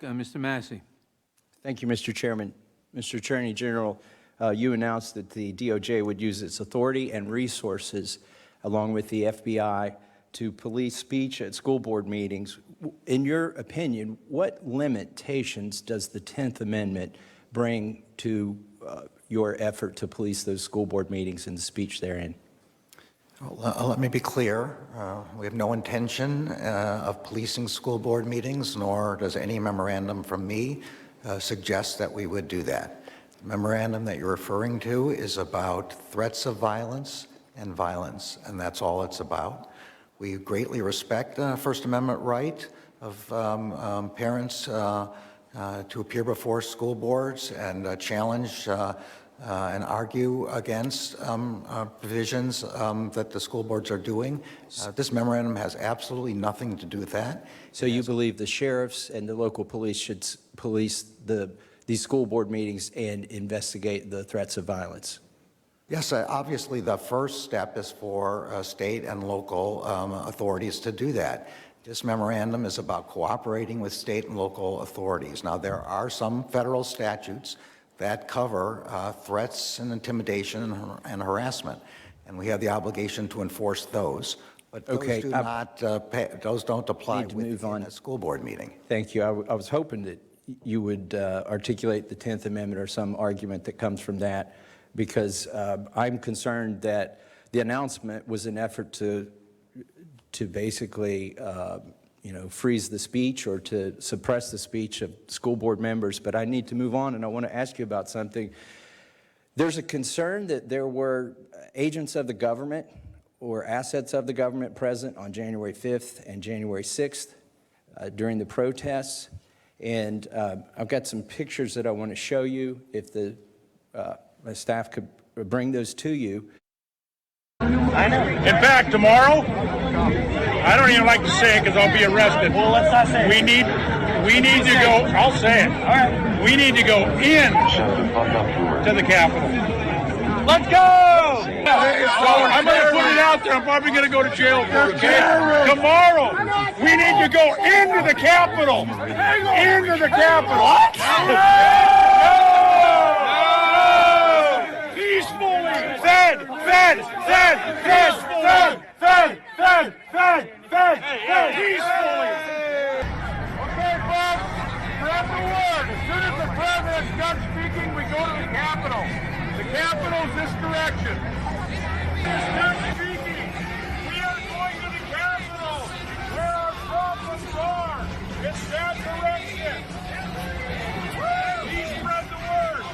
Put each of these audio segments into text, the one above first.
Mr. Massie. Thank you, Mr. Chairman. Mr. Attorney General, you announced that the DOJ would use its authority and resources, along with the FBI, to police speech at school board meetings. In your opinion, what limitations does the 10th Amendment bring to your effort to police those school board meetings and the speech therein? Well, let me be clear. We have no intention of policing school board meetings, nor does any memorandum from me suggest that we would do that. The memorandum that you're referring to is about threats of violence, and that's all it's about. We greatly respect the First Amendment right of parents to appear before school boards and challenge and argue against provisions that the school boards are doing. This memorandum has absolutely nothing to do with that. So you believe the sheriffs and the local police should police these school board meetings and investigate the threats of violence? Yes, obviously the first step is for state and local authorities to do that. This memorandum is about cooperating with state and local authorities. Now, there are some federal statutes that cover threats and intimidation and harassment, and we have the obligation to enforce those. But those those don't apply within a school board meeting. Thank you. I was hoping that you would articulate the 10th Amendment or some argument that comes from that, because I'm concerned that the announcement was an effort to basically freeze the speech or to suppress the speech of school board members. But I need to move on, and I want to ask you about something. There's a concern that there were agents of the government or assets of the government present on January 5th and January 6th during the protests. And I've got some pictures that I want to show you. If my staff could bring those to you. I know. In fact, tomorrow, I don't even like to say it because I'll be arrested. Well, let's not say it. We need to go, I'll say it. All right. We need to go in to the Capitol. Let's go! So I'm going to put it out there. I'm probably going to go to jail for it, okay? Tomorrow, we need to go into the Capitol. Into the Capitol. Peacefully. Fed. Peacefully. Okay, folks, spread the word. As soon as the president's done speaking, we go to the Capitol. The Capitol's this direction. He's done speaking. We are going to the Capitol, where our problems are. It's that direction. Please spread the word.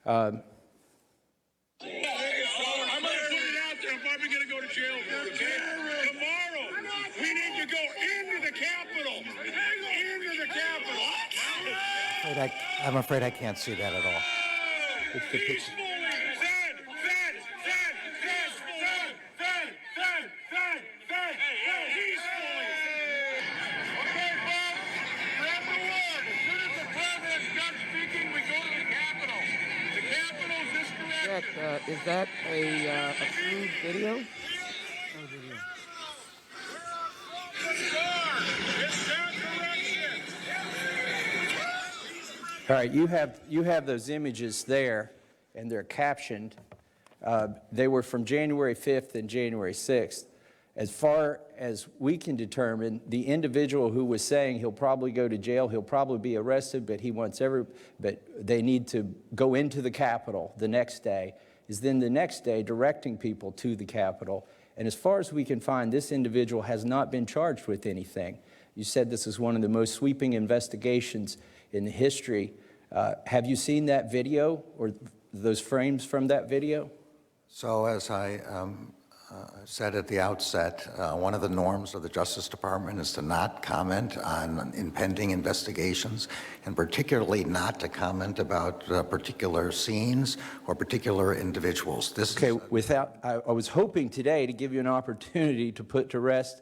I'm going to put it out there. I'm probably going to go to jail for it, okay? Tomorrow, we need to go into the Capitol. Into the Capitol. I'm afraid I can't see that at all. Peacefully. Is that a approved video? All right, you have those images there, and they're captioned. They were from January 5th and January 6th. As far as we can determine, the individual who was saying he'll probably go to jail, he'll probably be arrested, but they need to go into the Capitol the next day, is then the next day directing people to the Capitol. And as far as we can find, this individual has not been charged with anything. You said this is one of the most sweeping investigations in the history. Have you seen that video or those frames from that video? So as I said at the outset, one of the norms of the Justice Department is to not comment on impending investigations, and particularly not to comment about particular scenes or particular individuals. Okay, I was hoping today to give you an opportunity to put to rest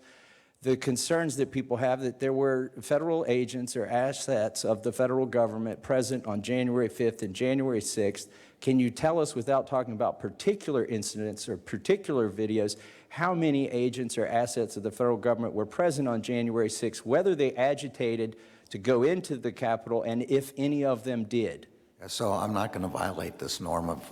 the concerns that people have that there were federal agents or assets of the federal government present on January 5th and January 6th. Can you tell us, without talking about particular incidents or particular videos, how many agents or assets of the federal government were present on January 6th, whether they agitated to go into the Capitol, and if any of them did? So I'm not going to violate this norm of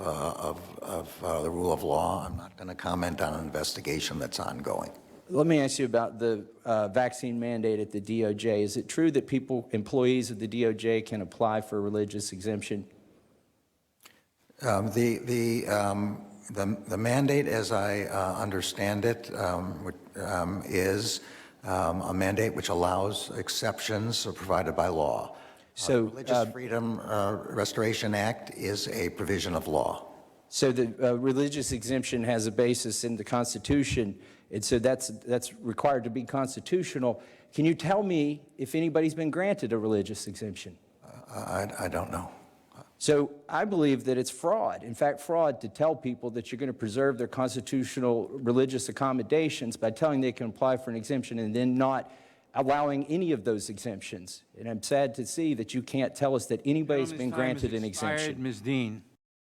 the rule of law. I'm not going to comment on an investigation that's ongoing. Let me ask you about the vaccine mandate at the DOJ. Is it true that employees of the DOJ can apply for a religious exemption? The mandate, as I understand it, is a mandate which allows exceptions provided by law. So, Religious Freedom Restoration Act is a provision of law. So the religious exemption has a basis in the Constitution, and so that's required to be constitutional. Can you tell me if anybody's been granted a religious exemption? I don't know. So I believe that it's fraud. In fact, fraud to tell people that you're going to preserve their constitutional religious accommodations by telling they can apply for an exemption and then not allowing any of those exemptions. And I'm sad to see that you can't tell us that anybody's been granted an exemption. Ms. Dean.